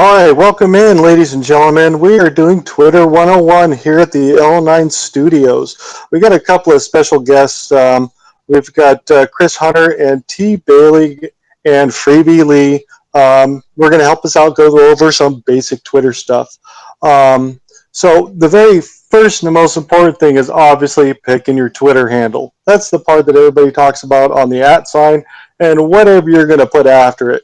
All right, welcome in, ladies and gentlemen. We are doing Twitter 101 here at the L9 Studios. We got a couple of special guests. We've got Chris Hunter and T. Bailey and Freebie Lee. We're going to help us out, go over some basic Twitter stuff. So the very first and the most important thing is obviously picking your Twitter handle. That's the part that everybody talks about on the @ sign and whatever you're going to put after it.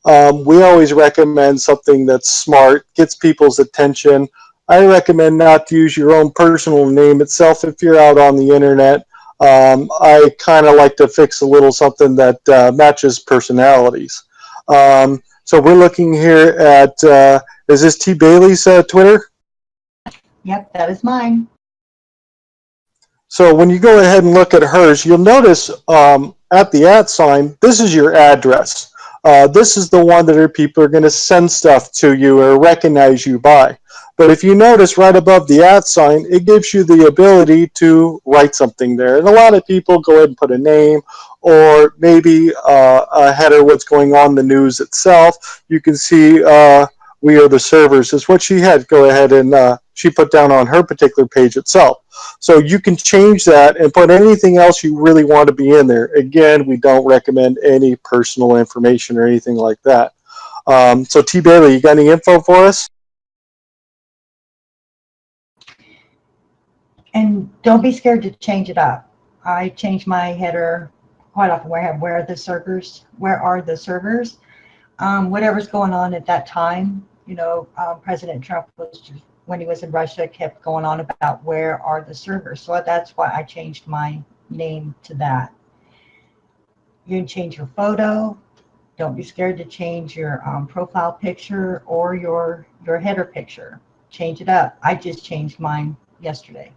We always recommend something that's smart, gets people's attention. I recommend not to use your own personal name itself if you're out on the internet. I kind of like to fix a little something that matches personalities. So we're looking here at, is this T. Bailey's Twitter? Yep, that is mine. So when you go ahead and look at hers, you'll notice at the @ sign, this is your address. This is the one that people are going to send stuff to you or recognize you by. But if you notice right above the @ sign, it gives you the ability to write something there. And a lot of people go ahead and put a name or maybe a header, what's going on in the news itself. You can see we are the servers is what she had go ahead and she put down on her particular page itself. So you can change that and put anything else you really want to be in there. Again, we don't recommend any personal information or anything like that. So T. Bailey, you got any info for us? And don't be scared to change it up. I change my header quite often. Where are the servers? Where are the servers? Whatever's going on at that time. President Trump was when he was in Russia kept going on about where are the servers. So that's why I changed my name to that. You can change your photo. Don't be scared to change your profile picture or your header picture. Change it up. I just changed mine yesterday.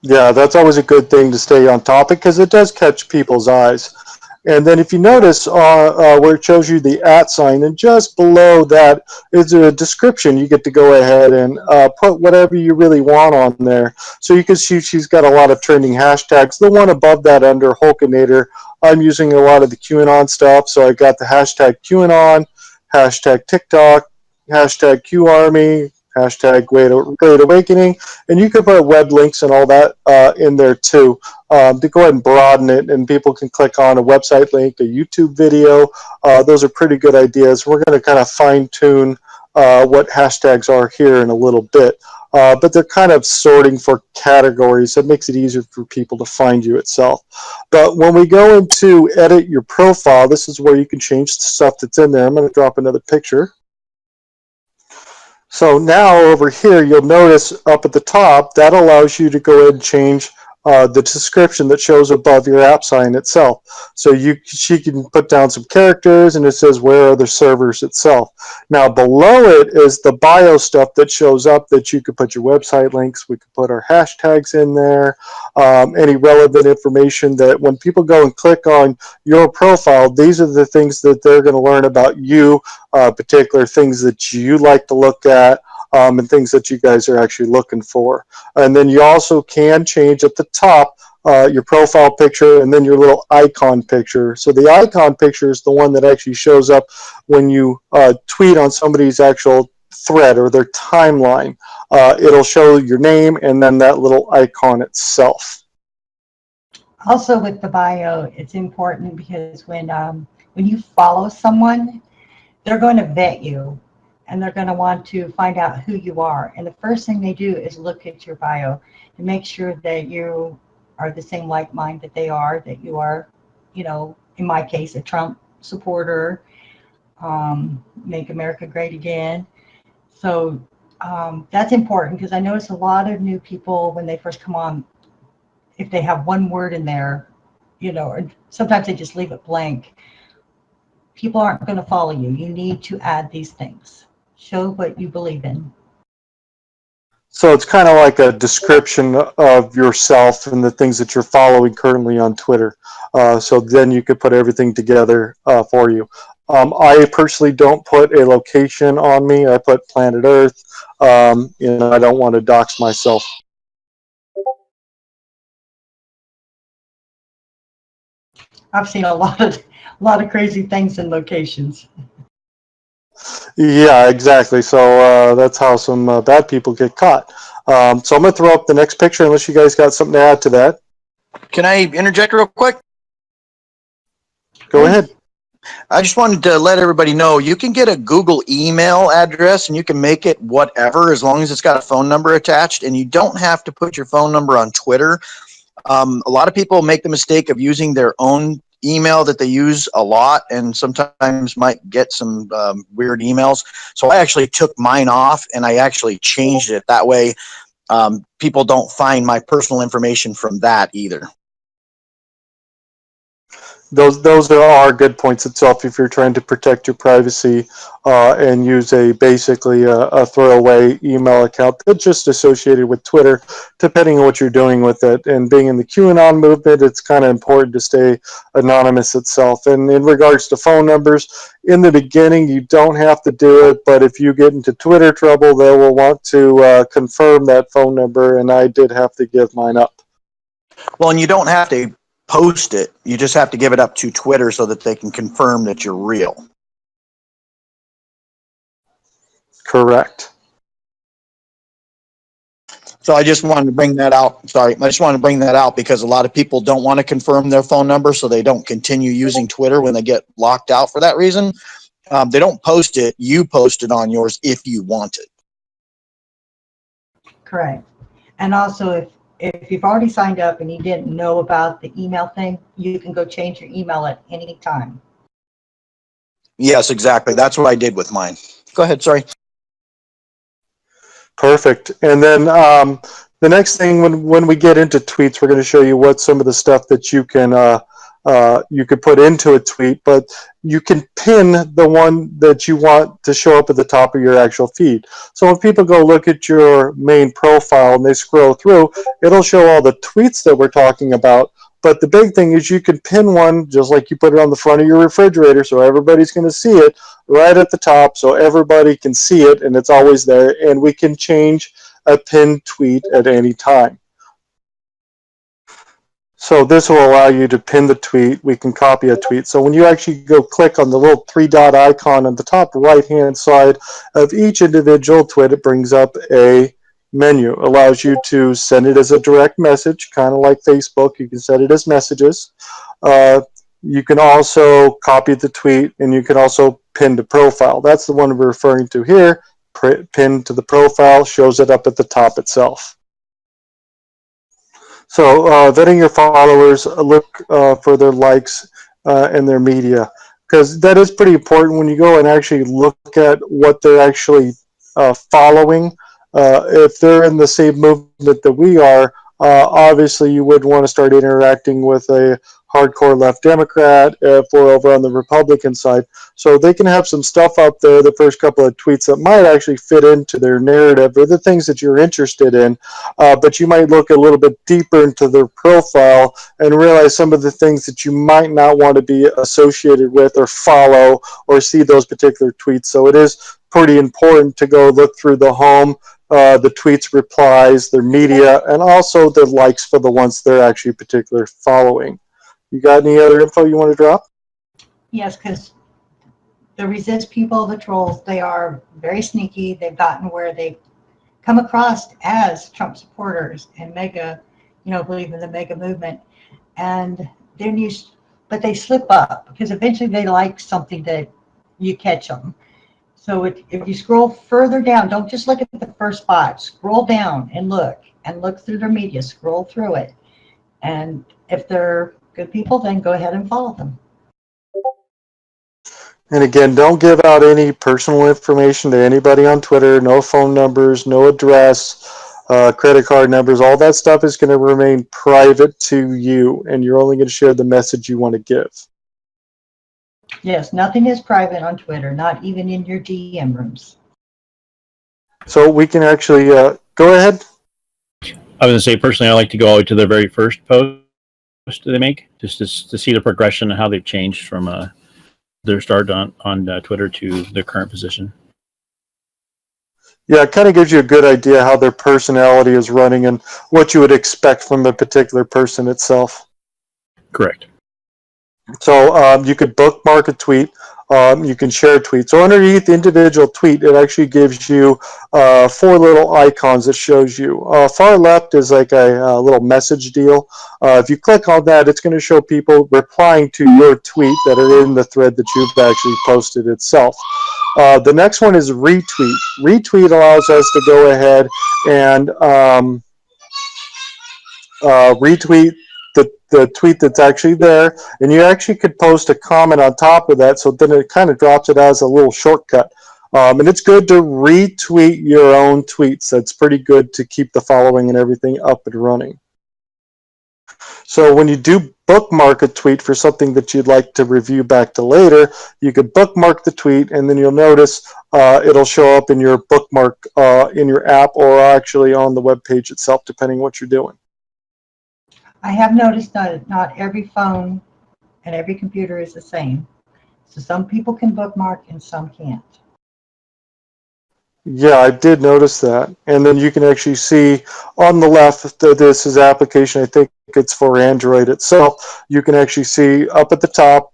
Yeah, that's always a good thing to stay on topic because it does catch people's eyes. And then if you notice where it shows you the @ sign, and just below that is a description. You get to go ahead and put whatever you really want on there. So you can see she's got a lot of trending hashtags. The one above that under Hulkinator, I'm using a lot of the QAnon stuff. So I got the hashtag QAnon, hashtag TikTok, hashtag QArmy, hashtag Great Awakening, and you can put web links and all that in there too to go ahead and broaden it, and people can click on a website link, a YouTube video. Those are pretty good ideas. We're going to kind of fine tune what hashtags are here in a little bit, but they're kind of sorting for categories. So it makes it easier for people to find you itself. But when we go into edit your profile, this is where you can change the stuff that's in there. I'm going to drop another picture. So now over here, you'll notice up at the top, that allows you to go ahead and change the description that shows above your @ sign itself. So she can put down some characters and it says where are the servers itself. Now below it is the bio stuff that shows up that you could put your website links. We could put our hashtags in there, any relevant information that when people go and click on your profile, these are the things that they're going to learn about you, particular things that you like to look at. And things that you guys are actually looking for. And then you also can change at the top your profile picture and then your little icon picture. So the icon picture is the one that actually shows up when you tweet on somebody's actual thread or their timeline. It'll show your name and then that little icon itself. Also with the bio, it's important because when you follow someone, they're going to vet you. And they're going to want to find out who you are. And the first thing they do is look at your bio to make sure that you are the same like mind that they are, that you are, in my case, a Trump supporter, make America great again. So that's important because I notice a lot of new people when they first come on, if they have one word in there, or sometimes they just leave it blank, people aren't going to follow you. You need to add these things. Show what you believe in. So it's kind of like a description of yourself and the things that you're following currently on Twitter. So then you could put everything together for you. I personally don't put a location on me. I put planet Earth. I don't want to dox myself. I've seen a lot of crazy things in locations. Yeah, exactly. So that's how some bad people get caught. So I'm going to throw up the next picture unless you guys got something to add to that. Can I interject real quick? Go ahead. I just wanted to let everybody know you can get a Google email address and you can make it whatever as long as it's got a phone number attached, and you don't have to put your phone number on Twitter. A lot of people make the mistake of using their own email that they use a lot and sometimes might get some weird emails. So I actually took mine off and I actually changed it. That way, people don't find my personal information from that either. Those are good points itself if you're trying to protect your privacy and use basically a throwaway email account that's just associated with Twitter, depending on what you're doing with it. And being in the QAnon movement, it's kind of important to stay anonymous itself. And in regards to phone numbers, in the beginning, you don't have to do it, but if you get into Twitter trouble, they will want to confirm that phone number, and I did have to give mine up. Well, and you don't have to post it. You just have to give it up to Twitter so that they can confirm that you're real. Correct. So I just wanted to bring that out. Sorry, I just wanted to bring that out because a lot of people don't want to confirm their phone number, so they don't continue using Twitter when they get locked out for that reason. They don't post it. You post it on yours if you want it. Correct. And also, if you've already signed up and you didn't know about the email thing, you can go change your email at any time. Yes, exactly. That's what I did with mine. Go ahead. Sorry. Perfect. And then the next thing, when we get into tweets, we're going to show you what some of the stuff that you could put into a tweet, but you can pin the one that you want to show up at the top of your actual feed. So when people go look at your main profile and they scroll through, it'll show all the tweets that we're talking about. But the big thing is you can pin one just like you put it on the front of your refrigerator, so everybody's going to see it right at the top, so everybody can see it and it's always there. And we can change a pinned tweet at any time. So this will allow you to pin the tweet. We can copy a tweet. So when you actually go click on the little three-dot icon on the top right-hand side of each individual tweet, it brings up a menu. Allows you to send it as a direct message, kind of like Facebook. You can send it as messages. You can also copy the tweet, and you can also pin to profile. That's the one we're referring to here. Pin to the profile shows it up at the top itself. So vetting your followers, look for their likes and their media, because that is pretty important when you go and actually look at what they're actually following. If they're in the same movement that we are, obviously you would want to start interacting with a hardcore left Democrat if we're over on the Republican side. So they can have some stuff up there, the first couple of tweets that might actually fit into their narrative or the things that you're interested in, but you might look a little bit deeper into their profile and realize some of the things that you might not want to be associated with or follow or see those particular tweets. So it is pretty important to go look through the home, the tweets, replies, their media, and also the likes for the ones they're actually particularly following. You got any other info you want to drop? Yes, because the resist people, the trolls, they are very sneaky. They've gotten where they come across as Trump supporters and believe in the mega movement. And then but they slip up because eventually they like something that you catch them. So if you scroll further down, don't just look at the first spot. Scroll down and look through their media. Scroll through it. And if they're good people, then go ahead and follow them. And again, don't give out any personal information to anybody on Twitter. No phone numbers, no address, credit card numbers. All that stuff is going to remain private to you, and you're only going to share the message you want to give. Yes, nothing is private on Twitter, not even in your DM rooms. So we can actually go ahead. I was going to say, personally, I like to go all the way to the very first post they make, just to see the progression and how they've changed from their start on Twitter to their current position. Yeah, it kind of gives you a good idea how their personality is running and what you would expect from a particular person itself. Correct. So you could bookmark a tweet. You can share tweets. So underneath the individual tweet, it actually gives you 4 little icons that shows you. Far left is like a little message deal. If you click on that, it's going to show people replying to your tweet that are in the thread that you've actually posted itself. The next one is retweet. Retweet allows us to go ahead and retweet the tweet that's actually there, and you actually could post a comment on top of that, so then it kind of drops it as a little shortcut. And it's good to retweet your own tweets. That's pretty good to keep the following and everything up and running. So when you do bookmark a tweet for something that you'd like to review back to later, you could bookmark the tweet, and then you'll notice it'll show up in your bookmark in your app, or actually on the web page itself, depending what you're doing. I have noticed that not every phone and every computer is the same. So some people can bookmark and some can't. Yeah, I did notice that. And then you can actually see on the left, this is application, I think it's for Android itself. You can actually see up at the top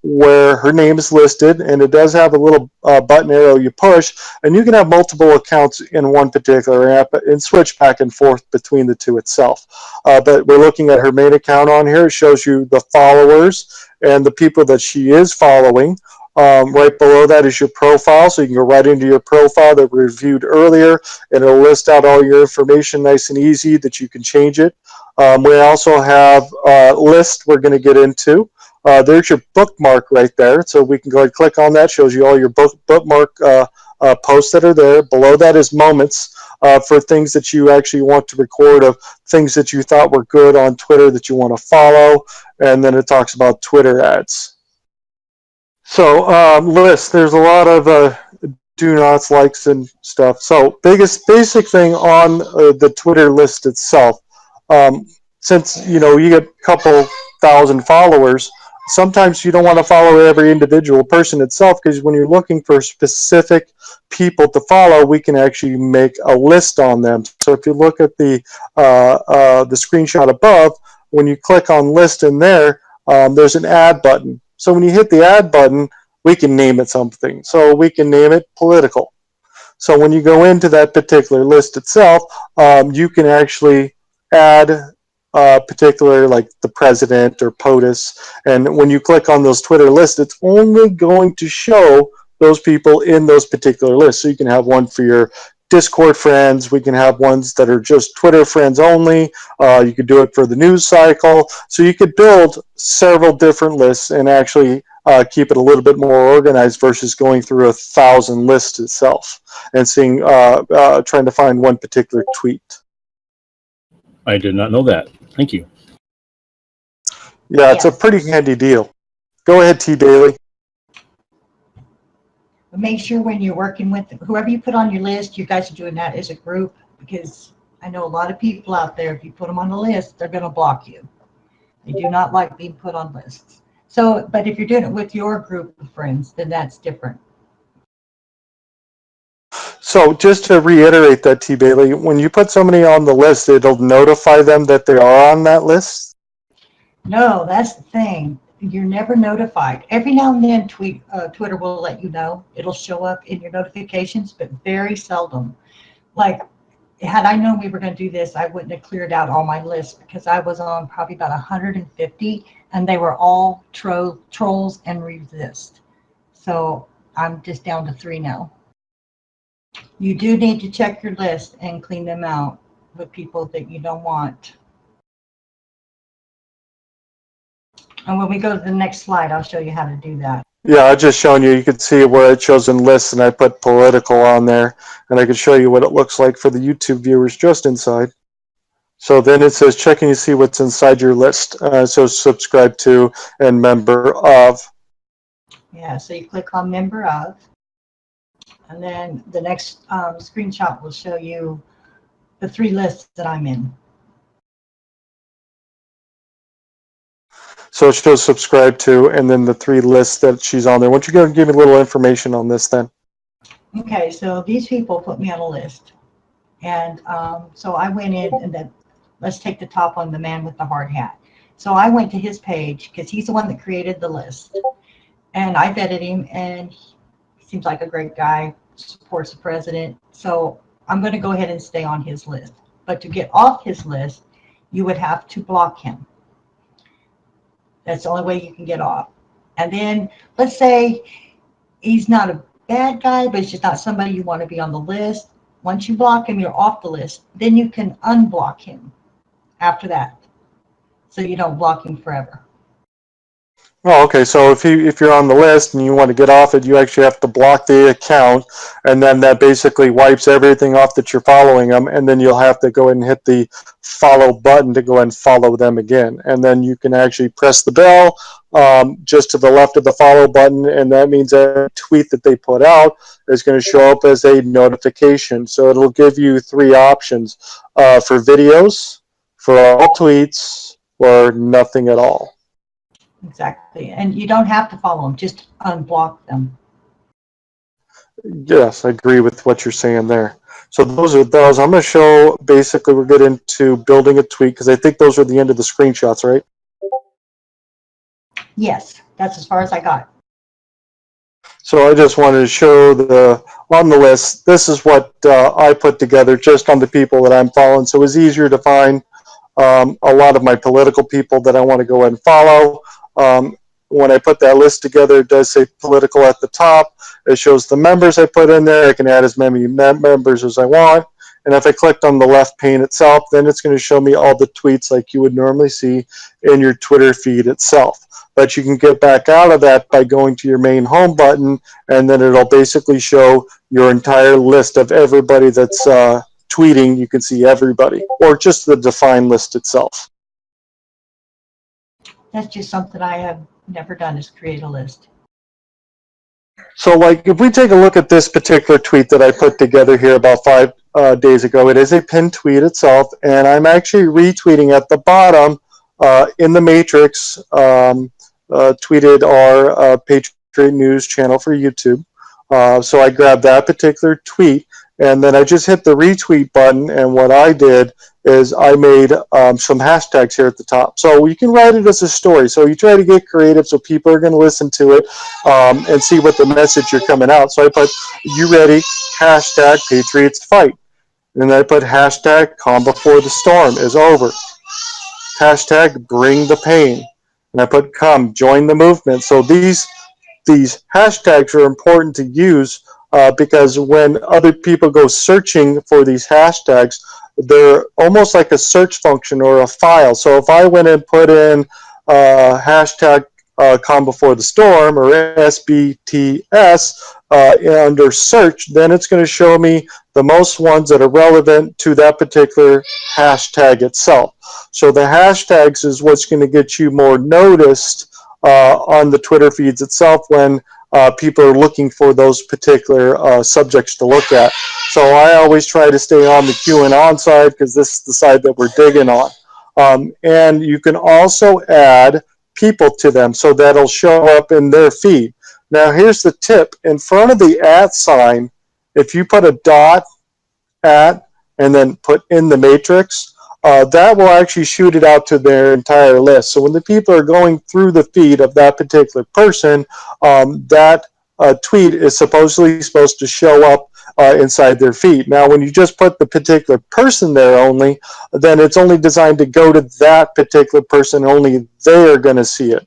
where her name is listed, and it does have a little button arrow you push, and you can have multiple accounts in one particular app and switch back and forth between the two itself. But we're looking at her main account on here. It shows you the followers and the people that she is following. Right below that is your profile, so you can go right into your profile that we reviewed earlier, and it'll list out all your information nice and easy that you can change it. We also have a list we're going to get into. There's your bookmark right there, so we can go ahead and click on that. Shows you all your bookmark posts that are there. Below that is moments for things that you actually want to record of things that you thought were good on Twitter that you want to follow, and then it talks about Twitter ads. So lists, there's a lot of do nots, likes, and stuff. So basic thing on the Twitter list itself, since you get a couple thousand followers, sometimes you don't want to follow every individual person itself, because when you're looking for specific people to follow, we can actually make a list on them. So if you look at the screenshot above, when you click on list in there, there's an add button. So when you hit the add button, we can name it something. So we can name it political. So when you go into that particular list itself, you can actually add particular, like the president or POTUS. And when you click on those Twitter lists, it's only going to show those people in those particular lists. So you can have one for your Discord friends. We can have ones that are just Twitter friends only. You could do it for the news cycle. So you could build several different lists and actually keep it a little bit more organized versus going through 1,000 lists itself and seeing trying to find one particular tweet. I did not know that. Thank you. Yeah, it's a pretty handy deal. Go ahead, T. Daly. But make sure when you're working with whoever you put on your list, you guys are doing that as a group, because I know a lot of people out there, if you put them on the list, they're going to block you. They do not like being put on lists. So, but if you're doing it with your group of friends, then that's different. So just to reiterate that, T. Bailey, when you put somebody on the list, it'll notify them that they are on that list? No, that's the thing. You're never notified. Every now and then Twitter will let you know. It'll show up in your notifications, but very seldom. Like, had I known we were going to do this, I wouldn't have cleared out all my lists, because I was on probably about 150, and they were all trolls and resist. So I'm just down to 3 now. You do need to check your list and clean them out with people that you don't want. And when we go to the next slide, I'll show you how to do that. Yeah, I just showing you. You can see where it shows in lists, and I put political on there, and I can show you what it looks like for the YouTube viewers just inside. So then it says checking to see what's inside your list. So subscribe to and member of. Yeah, so you click on member of, and then the next screenshot will show you the 3 lists that I'm in. So it shows subscribe to, and then the 3 lists that she's on there. Why don't you go and give me a little information on this then? Okay, so these people put me on a list. And so I went in, and then let's take the top one, the man with the hard hat. So I went to his page, because he's the one that created the list. And I vetted him, and he seems like a great guy, supports the president. So I'm going to go ahead and stay on his list. But to get off his list, you would have to block him. That's the only way you can get off. And then let's say he's not a bad guy, but he's just not somebody you want to be on the list. Once you block him, you're off the list. Then you can unblock him after that, so you don't block him forever. Oh, okay. So if you're on the list and you want to get off it, you actually have to block the account, and then that basically wipes everything off that you're following them, and then you'll have to go ahead and hit the follow button to go and follow them again, and then you can actually press the bell just to the left of the follow button, and that means every tweet that they put out is going to show up as a notification. So it'll give you three options for videos, for all tweets, or nothing at all. Exactly. And you don't have to follow them, just unblock them. Yes, I agree with what you're saying there. So those are those. I'm going to show, basically, we'll get into building a tweet, because I think those are the end of the screenshots, right? Yes, that's as far as I got. So I just wanted to show on the list, this is what I put together just on the people that I'm following. So it was easier to find a lot of my political people that I want to go ahead and follow. When I put that list together, it does say political at the top. It shows the members I put in there. I can add as many members as I want. And if I clicked on the left pane itself, then it's going to show me all the tweets like you would normally see in your Twitter feed itself. But you can get back out of that by going to your main home button, and then it'll basically show your entire list of everybody that's tweeting. You can see everybody, or just the defined list itself. That's just something I have never done, is create a list. So like if we take a look at this particular tweet that I put together here about 5 days ago, it is a pinned tweet itself, and I'm actually retweeting at the bottom in the Matrix, tweeted our Patriot News channel for YouTube. So I grabbed that particular tweet, and then I just hit the retweet button, and what I did is I made some hashtags here at the top. So you can write it as a story. So you try to get creative so people are going to listen to it and see what the message you're coming out. So I put, you ready, hashtag Patriots fight. And then I put hashtag calm before the storm is over. Hashtag bring the pain. And I put come, join the movement. So these hashtags are important to use because when other people go searching for these hashtags, they're almost like a search function or a file. So if I went and put in hashtag calm before the storm or SBTS under search, then it's going to show me the most ones that are relevant to that particular hashtag itself. So the hashtags is what's going to get you more noticed on the Twitter feeds itself when people are looking for those particular subjects to look at. So I always try to stay on the QAnon side because this is the side that we're digging on. And you can also add people to them, so that'll show up in their feed. Now here's the tip. In front of the @ sign, if you put a dot at and then put in the matrix, that will actually shoot it out to their entire list. So when the people are going through the feed of that particular person, that tweet is supposedly supposed to show up inside their feed. Now, when you just put the particular person there only, then it's only designed to go to that particular person. Only they are going to see it.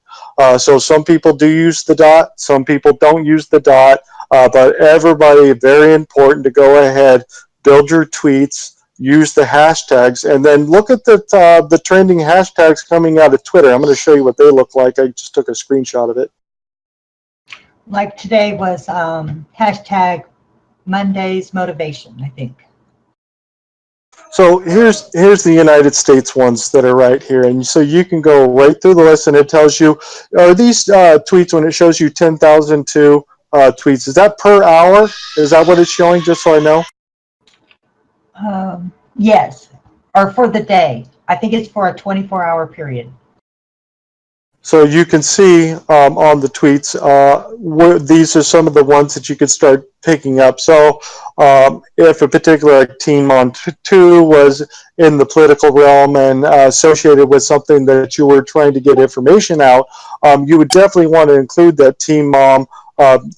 So some people do use the dot. Some people don't use the dot. But everybody, very important to go ahead, build your tweets, use the hashtags, and then look at the trending hashtags coming out of Twitter. I'm going to show you what they look like. I just took a screenshot of it. Like today was hashtag Monday's motivation, I think. So here's the United States ones that are right here, and so you can go right through the list, and it tells you, are these tweets, when it shows you 10,002 tweets, is that per hour? Is that what it's showing, just so I know? Yes, or for the day. I think it's for a 24-hour period. So you can see on the tweets, these are some of the ones that you could start picking up. So if a particular like, Teen Mom 2 was in the political realm and associated with something that you were trying to get information out, you would definitely want to include that Teen Mom.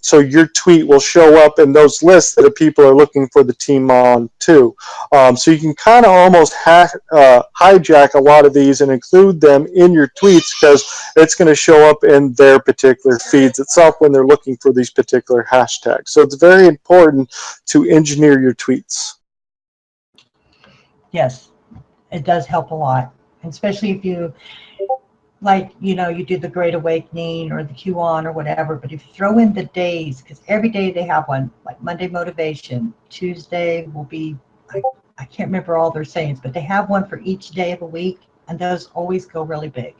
So your tweet will show up in those lists that people are looking for the Teen Mom 2. So you can kind of almost hijack a lot of these and include them in your tweets because it's going to show up in their particular feeds itself when they're looking for these particular hashtags. So it's very important to engineer your tweets. Yes, it does help a lot, especially if you, like, you know, you do the Great Awakening or the QAnon or whatever, but if you throw in the days, because every day they have one, like Monday Motivation, Tuesday will be, I can't remember all their sayings, but they have one for each day of the week, and those always go really big.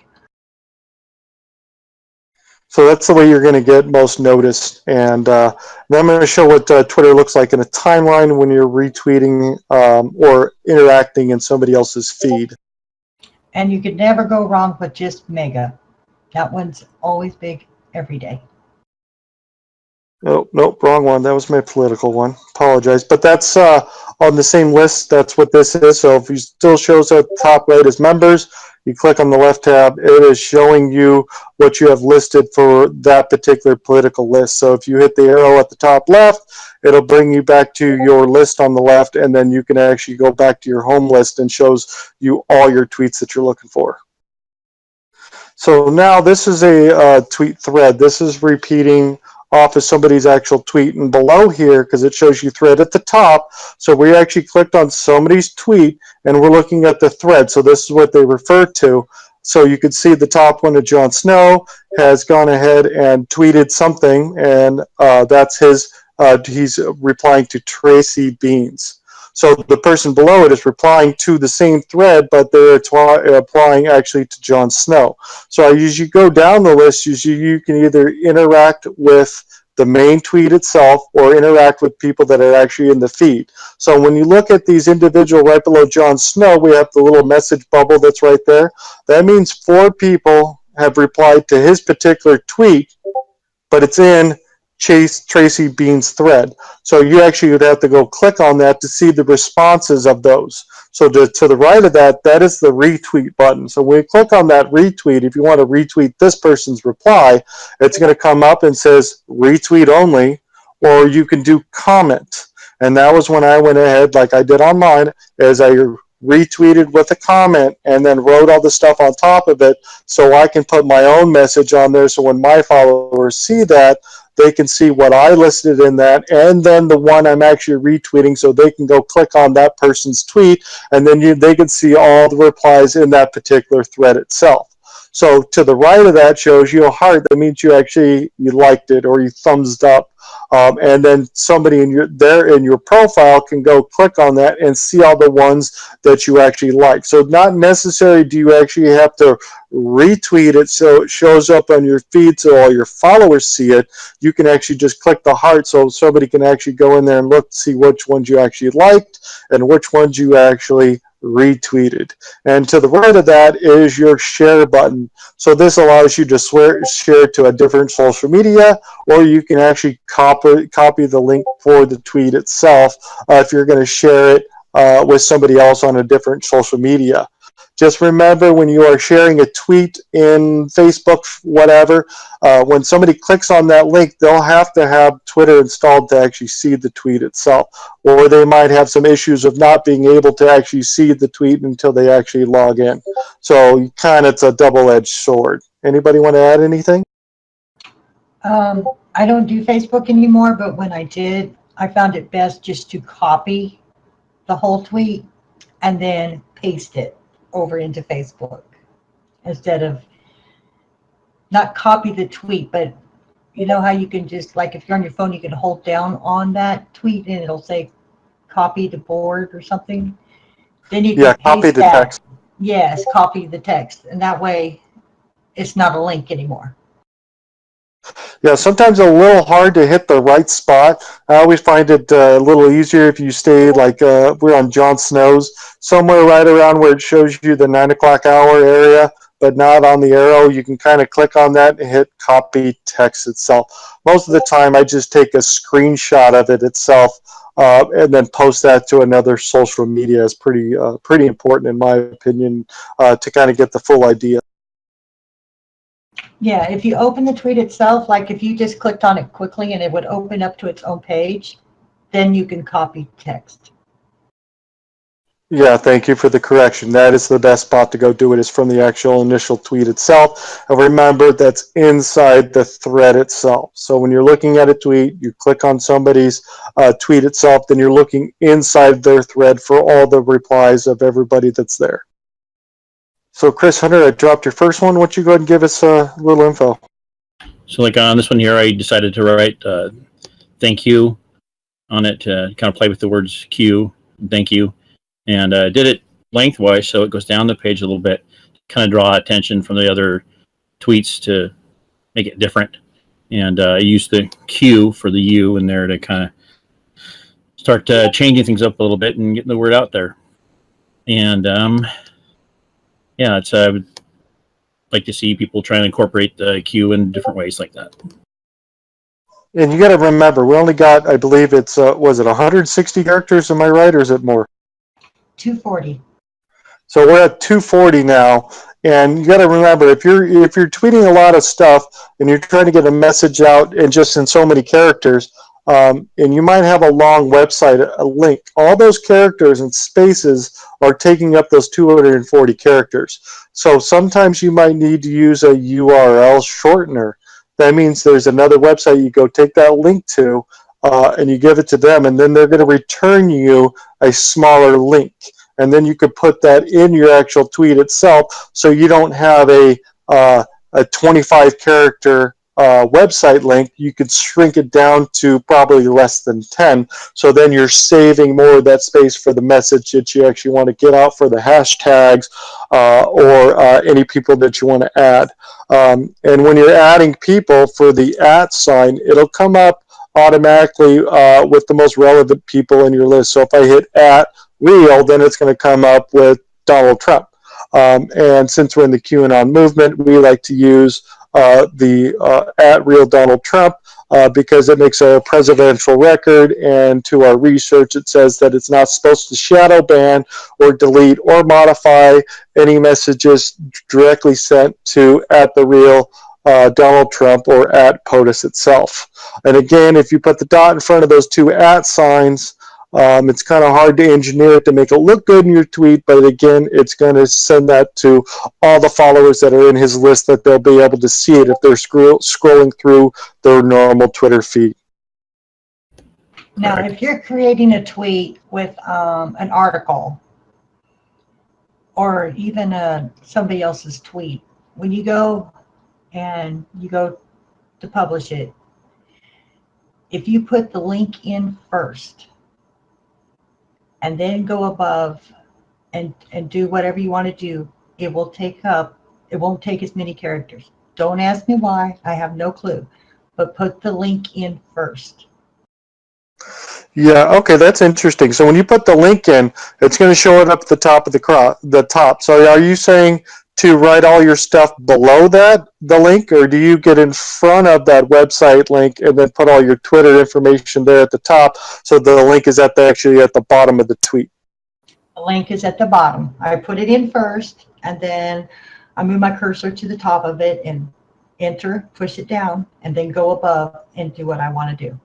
So that's the way you're going to get most noticed. And then I'm going to show what Twitter looks like in a timeline when you're retweeting or interacting in somebody else's feed. And you could never go wrong with just Mega. That one's always big every day. Oh, nope, wrong one. That was my political one. Apologize. But that's on the same list. That's what this is. So if it still shows at the top right as members, you click on the left tab, it is showing you what you have listed for that particular political list. So if you hit the arrow at the top left, it'll bring you back to your list on the left, and then you can actually go back to your home list and shows you all your tweets that you're looking for. So now this is a tweet thread. This is repeating off of somebody's actual tweet, and below here, because it shows you thread at the top, so we actually clicked on somebody's tweet and we're looking at the thread. So this is what they refer to. So you can see the top one of Jon Snow has gone ahead and tweeted something, and that's his, he's replying to Tracy Beans. So the person below it is replying to the same thread, but they're applying actually to Jon Snow. So as you go down the list, you can either interact with the main tweet itself or interact with people that are actually in the feed. So when you look at these individual right below Jon Snow, we have the little message bubble that's right there. That means 4 people have replied to his particular tweet, but it's in Tracy Bean's thread. So you actually would have to go click on that to see the responses of those. So to the right of that, that is the retweet button. So when you click on that retweet, if you want to retweet this person's reply, it's going to come up and says retweet only, or you can do comment. And that was when I went ahead, like I did on mine, as I retweeted with a comment and then wrote all the stuff on top of it so I can put my own message on there, so when my followers see that, they can see what I listed in that and then the one I'm actually retweeting, so they can go click on that person's tweet, and then they can see all the replies in that particular thread itself. So to the right of that shows you a heart. That means you liked it or you thumbs up. And then somebody in your profile can go click on that and see all the ones that you actually like. So not necessarily do you actually have to retweet it so it shows up on your feed so all your followers see it. You can actually just click the heart so somebody can actually go in there and look to see which ones you actually liked and which ones you actually retweeted. And to the right of that is your share button. So this allows you to share to a different social media, or you can actually copy the link for the tweet itself if you're going to share it with somebody else on a different social media. Just remember, when you are sharing a tweet in Facebook, whatever, when somebody clicks on that link, they'll have to have Twitter installed to actually see the tweet itself. Or they might have some issues of not being able to actually see the tweet until they actually log in. So kind of it's a double-edged sword. Anybody want to add anything? I don't do Facebook anymore, but when I did, I found it best just to copy the whole tweet and then paste it over into Facebook instead of not copy the tweet, but you know how you can just, like, if you're on your phone, you can hold down on that tweet and it'll say copy to board or something. Then you can copy the text. Yes, copy the text, and that way it's not a link anymore. Yeah, sometimes a little hard to hit the right spot. I always find it a little easier if you stay, like we're on Jon Snow's, somewhere right around where it shows you the 9 o'clock hour area. but not on the arrow, you can kind of click on that and hit copy text itself. Most of the time, I just take a screenshot of it itself and then post that to another social media. Is pretty important, in my opinion, to kind of get the full idea. Yeah, if you open the tweet itself, like if you just clicked on it quickly and it would open up to its own page, then you can copy text. Yeah, thank you for the correction. That is the best spot to go do it, is from the actual initial tweet itself. And remember, that's inside the thread itself. So when you're looking at a tweet, you click on somebody's tweet itself, then you're looking inside their thread for all the replies of everybody that's there. So Chris Hunter, I dropped your first one. Why don't you go ahead and give us a little info? So like on this one here, I decided to write thank you on it to kind of play with the words Q, thank you. And did it lengthwise, so it goes down the page a little bit, kind of draw attention from the other tweets to make it different. And I used the Q for the U in there to kind of start changing things up a little bit and getting the word out there. And yeah, it's I would like to see people trying to incorporate the Q in different ways like that. And you got to remember, we only got, I believe it's, was it 160 characters? Am I right, or is it more? 240. So we're at 240 now, and you got to remember, if you're tweeting a lot of stuff and you're trying to get a message out and just in so many characters, and you might have a long website, a link, all those characters and spaces are taking up those 240 characters. So sometimes you might need to use a URL shortener. That means there's another website you go take that link to, and you give it to them, and then they're going to return you a smaller link. And then you could put that in your actual tweet itself, so you don't have a 25 character website link. You could shrink it down to probably less than 10. So then you're saving more of that space for the message that you actually want to get out for the hashtags or any people that you want to add. And when you're adding people for the @ sign, it'll come up automatically with the most relevant people in your list. So if I hit @real, then it's going to come up with Donald Trump. And since we're in the QAnon movement, we like to use the @real Donald Trump because it makes a presidential record, and to our research it says that it's not supposed to shadow ban or delete or modify any messages directly sent to @thereal Donald Trump or @POTUS itself. And again, if you put the dot in front of those two @ signs, it's kind of hard to engineer it to make it look good in your tweet, but again, it's going to send that to all the followers that are in his list, that they'll be able to see it if they're scrolling through their normal Twitter feed. Now, if you're creating a tweet with an article or even somebody else's tweet, when you go to publish it, if you put the link in first and then go above and do whatever you want to do, it won't take as many characters. Don't ask me why, I have no clue, but put the link in first. Yeah, okay, that's interesting. So when you put the link in, it's going to show it up at the top of the top. So are you saying to write all your stuff below the link, or do you get in front of that website link and then put all your Twitter information there at the top, so the link is actually at the bottom of the tweet? The link is at the bottom. I put it in first, and then I move my cursor to the top of it and enter, push it down, and then go above and do what I want to do.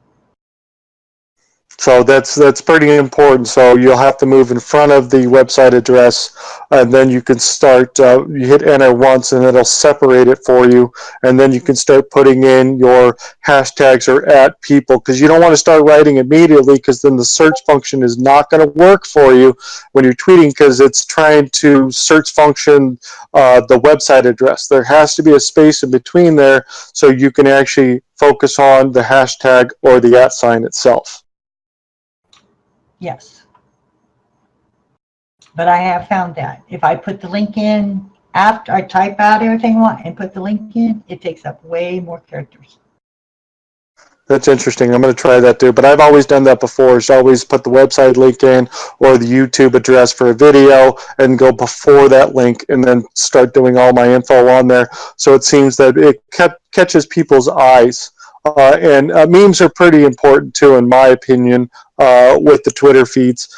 So that's pretty important. So you'll have to move in front of the website address, and then you can start, you hit enter once and it'll separate it for you, and then you can start putting in your hashtags or @people, because you don't want to start writing immediately, because then the search function is not going to work for you when you're tweeting, because it's trying to search function the website address. There has to be a space in between there so you can actually focus on the hashtag or the @ sign itself. Yes. But I have found that if I put the link in after I type out everything I want and put the link in, it takes up way more characters. That's interesting. I'm going to try that too. But I've always done that before. Is always put the website link in or the YouTube address for a video and go before that link and then start doing all my info on there. So it seems that it catches people's eyes. And memes are pretty important too, in my opinion, with the Twitter feeds.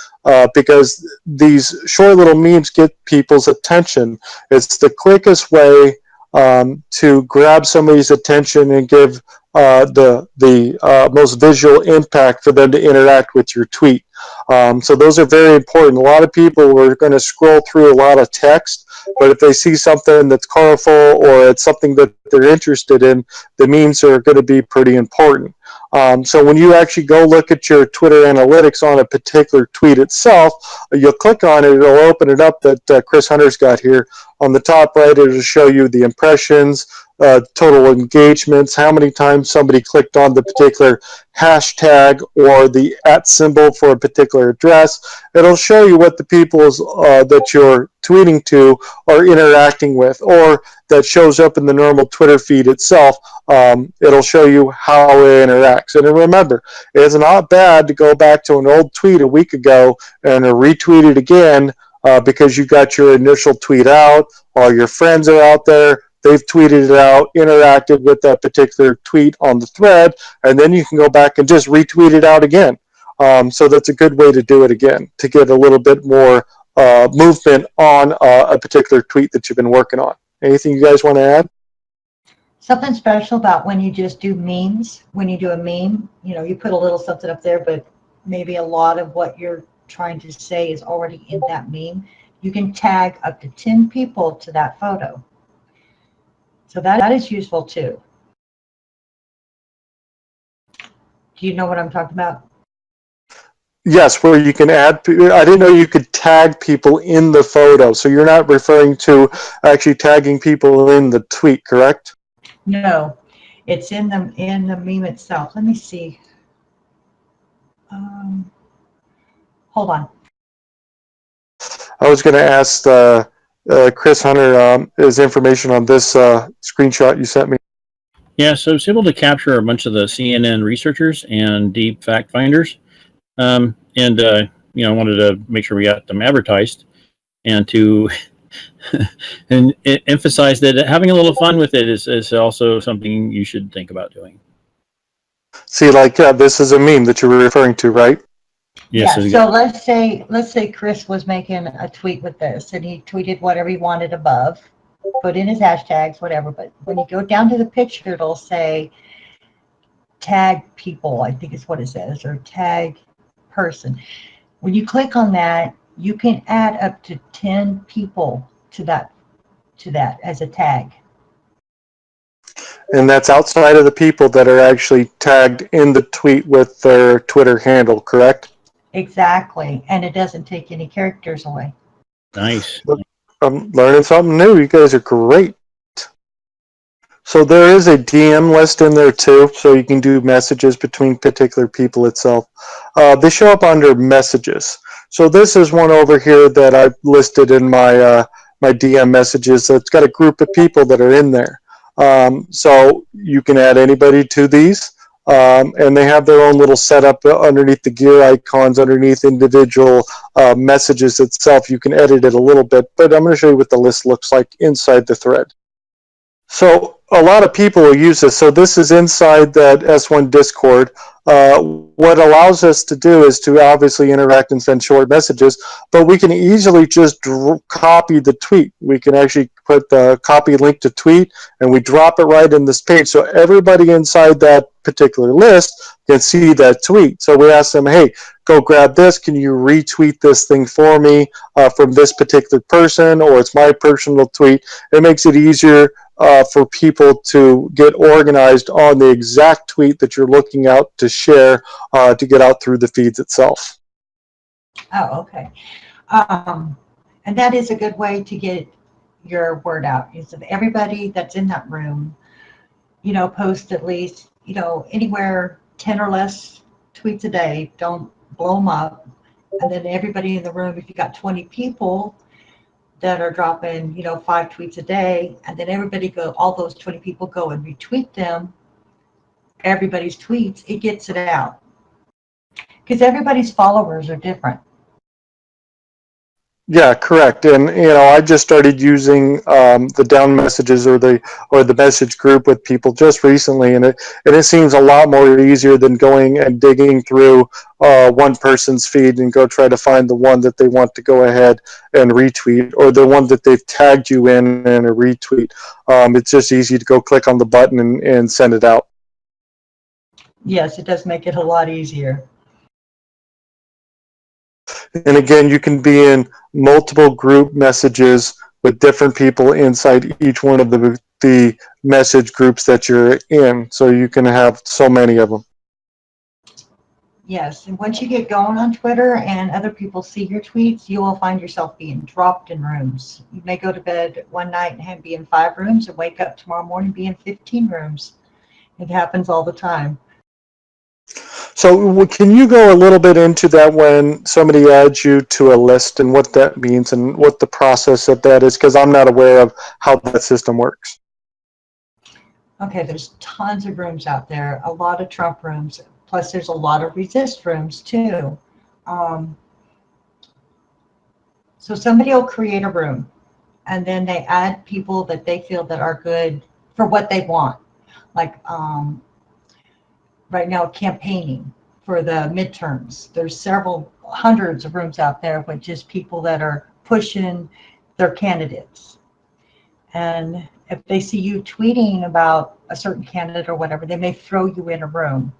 Because these short little memes get people's attention. It's the quickest way to grab somebody's attention and give the most visual impact for them to interact with your tweet. So those are very important. A lot of people are going to scroll through a lot of text, but if they see something that's colorful or it's something that they're interested in, the memes are going to be pretty important. So when you actually go look at your Twitter analytics on a particular tweet itself, you'll click on it, it'll open it up that Chris Hunter's got here. On the top right, it'll show you the impressions, total engagements, how many times somebody clicked on the particular hashtag or the @ symbol for a particular address. It'll show you what the people that you're tweeting to are interacting with, or that shows up in the normal Twitter feed itself. It'll show you how it interacts. And remember, it's not bad to go back to an old tweet a week ago and retweet it again because you got your initial tweet out, all your friends are out there, they've tweeted it out, interacted with that particular tweet on the thread, and then you can go back and just retweet it out again. So that's a good way to do it again, to get a little bit more movement on a particular tweet that you've been working on. Anything you guys want to add? Something special about when you just do memes, when you do a meme, you put a little something up there, but maybe a lot of what you're trying to say is already in that meme. You can tag up to 10 people to that photo. So that is useful too. Do you know what I'm talking about? Yes, where you can add, I didn't know you could tag people in the photo. So you're not referring to actually tagging people in the tweet, correct? No, it's in the meme itself. Let me see. Hold on. I was going to ask Chris Hunter his information on this screenshot you sent me. Yeah, so it's able to capture a bunch of the CNN researchers and deep fact finders. I wanted to make sure we got them advertised and to and emphasize that having a little fun with it is also something you should think about doing. See, this is a meme that you were referring to, right? Yes. Yeah, so let's say Chris was making a tweet with this and he tweeted whatever he wanted above, put in his hashtags, whatever, but when you go down to the picture, it'll say tag people, I think is what it says, or tag person. When you click on that, you can add up to 10 people to that as a tag. And that's outside of the people that are actually tagged in the tweet with their Twitter handle, correct? Exactly, and it doesn't take any characters away. Nice. I'm learning something new. You guys are great. So there is a DM list in there too, so you can do messages between particular people itself. They show up under messages. So this is one over here that I've listed in my my DM messages. So it's got a group of people that are in there. So you can add anybody to these, and they have their own little setup underneath the gear icons, underneath individual messages itself. You can edit it a little bit, but I'm going to show you what the list looks like inside the thread. So a lot of people will use this. So this is inside that S1 Discord. What allows us to do is to obviously interact and send short messages, but we can easily just copy the tweet. We can actually put the copy link to tweet and we drop it right in this page. So everybody inside that particular list can see that tweet. So we ask them, hey, go grab this. Can you retweet this thing for me from this particular person, or it's my personal tweet. It makes it easier for people to get organized on the exact tweet that you're looking out to share to get out through the feeds itself. Oh, okay. And that is a good way to get your word out. Is if everybody that's in that room, post at least, anywhere 10 or less tweets a day. Don't blow them up. And then everybody in the room, if you got 20 people that are dropping, 5 tweets a day, and then all those 20 people go and retweet them, everybody's tweets, it gets it out. Because everybody's followers are different. Yeah, correct. And I just started using the down messages or the message group with people just recently, and it seems a lot more easier than going and digging through one person's feed and go try to find the one that they want to go ahead and retweet, or the one that they've tagged you in a retweet. It's just easy to go click on the button and send it out. Yes, it does make it a lot easier. And again, you can be in multiple group messages with different people inside each one of the message groups that you're in. So you can have so many of them. Yes, and once you get going on Twitter and other people see your tweets, you will find yourself being dropped in rooms. You may go to bed one night and be in 5 rooms and wake up tomorrow morning be in 15 rooms. It happens all the time. So can you go a little bit into that when somebody adds you to a list and what that means and what the process of that is? Because I'm not aware of how that system works. Okay, there's tons of rooms out there, a lot of Trump rooms, plus there's a lot of resist rooms too. So somebody will create a room and then they add people that they feel that are good for what they want. Like right now, campaigning for the midterms. There's several hundreds of rooms out there with just people that are pushing their candidates. And if they see you tweeting about a certain candidate or whatever, they may throw you in a room.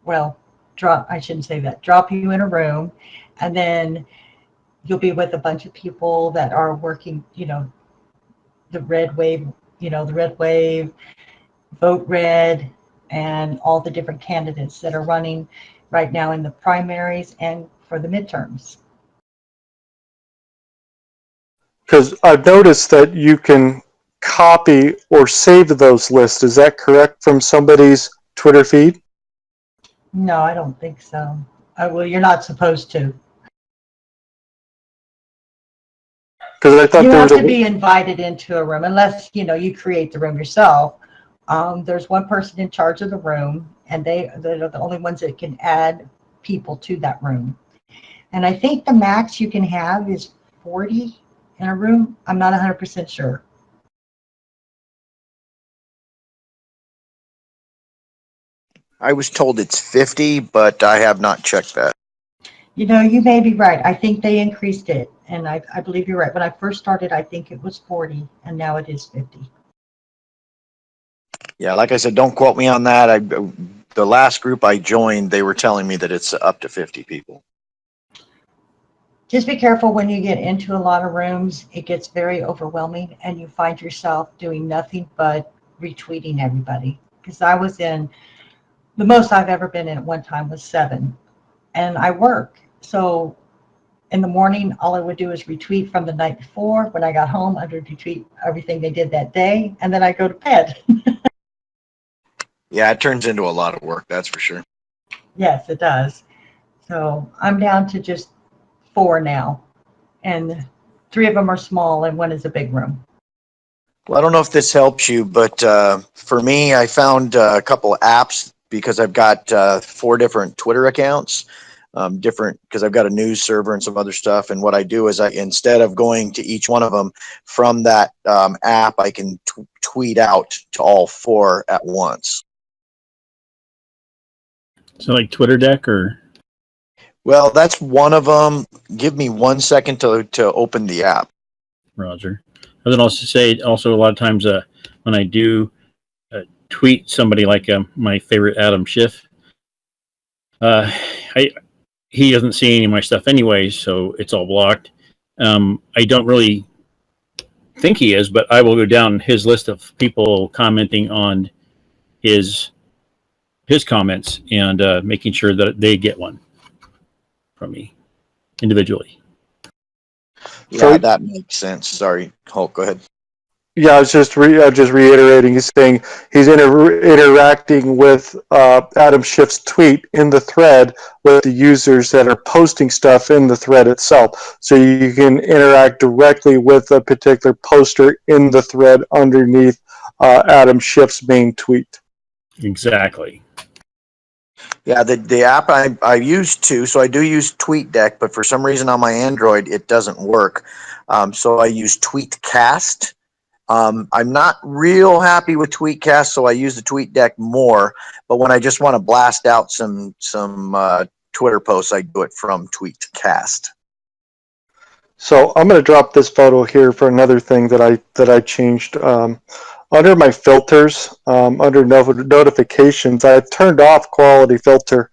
Well, I shouldn't say that. Drop you in a room, and then you'll be with a bunch of people that are working, the red wave, vote red, and all the different candidates that are running right now in the primaries and for the midterms. Because I've noticed that you can copy or save those lists. Is that correct from somebody's Twitter feed? No, I don't think so. Well, you're not supposed to. Because I thought You there have was to be invited into a room unless, you create the room yourself. There's one person in charge of the room, and they're the only ones that can add people to that room. And I think the max you can have is 40 in a room. I'm not 100% sure. I was told it's 50, but I have not checked that. You may be right. I think they increased it, and I believe you're right. When I first started, I think it was 40, and now it is 50. Yeah, like I said, don't quote me on that. The last group I joined, they were telling me that it's up to 50 people. Just be careful when you get into a lot of rooms. It gets very overwhelming, and you find yourself doing nothing but retweeting everybody. Because I was in, the most I've ever been in at one time was 7, and I work. So in the morning, all I would do is retweet from the night before. When I got home, I would retweet everything they did that day, and then I go to bed. Yeah, it turns into a lot of work, that's for sure. Yes, it does. So I'm down to just 4 now, and 3 of them are small and 1 is a big room. Well, I don't know if this helps you, but for me, I found a couple apps because I've got 4 different Twitter accounts, because I've got a news server and some other stuff. And what I do is instead of going to each one of them from that app, I can tweet out to all 4 at once. So like Twitter Deck or? Well, that's one of them. Give me 1 second to open the app. Roger. I would also say a lot of times when I do tweet somebody like my favorite Adam Schiff, he doesn't see any of my stuff anyway, so it's all blocked. I don't really think he is, but I will go down his list of people commenting on his comments and making sure that they get one from me individually. Yeah, So- that makes sense. Sorry, Hulk, go ahead. Yeah, I was just reiterating. He's saying he's interacting with Adam Schiff's tweet in the thread with the users that are posting stuff in the thread itself. So you can interact directly with a particular poster in the thread underneath Adam Schiff's main tweet. Exactly. Yeah, the app I use too, so I do use TweetDeck, but for some reason on my Android it doesn't work. So I use TweetCast. I'm not real happy with TweetCast, so I use the TweetDeck more. But when I just want to blast out some Twitter posts, I do it from TweetCast. So I'm going to drop this photo here for another thing that I changed. Under my filters, under notifications, I turned off quality filter